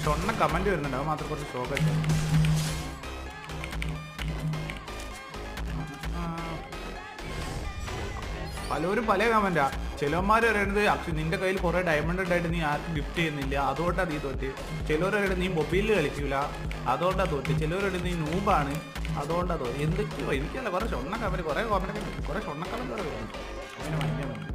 ഷൊണ്ണ comment വരുന്നുണ്ട്, അത് മാത്രം കുറച്ച് ഷോക്കായിട്ട്. പലരും പല കമന്റാ. ചിലവന്മാർ പറയുന്നത് നിന്റെ കയ്യിൽ കുറെ ഡയമണ്ട് ഉണ്ടായിട്ട് നീ ആർക്കും ഗിഫ്റ്റ് ചെയ്യുന്നില്ല, അതുകൊണ്ടാണ് നീ തോറ്റ്. ചിലവർ പറയുന്നത് നീ മൊബൈലിൽ കളിക്കൂല, അതുകൊണ്ടാണ് തോറ്റ്. ചിലവർ പറയുന്നത് നീ നൂബാണ്, അതുകൊണ്ടാണ് തോറ്റ്. എന്തൊക്കെയോ എനിക്കല്ല, കുറെ ഷൊണ്ണ കമന്റ്, കുറെ കമന്റ്, കുറെ ഷൊണ്ണ കമന്റ് അങ്ങനെ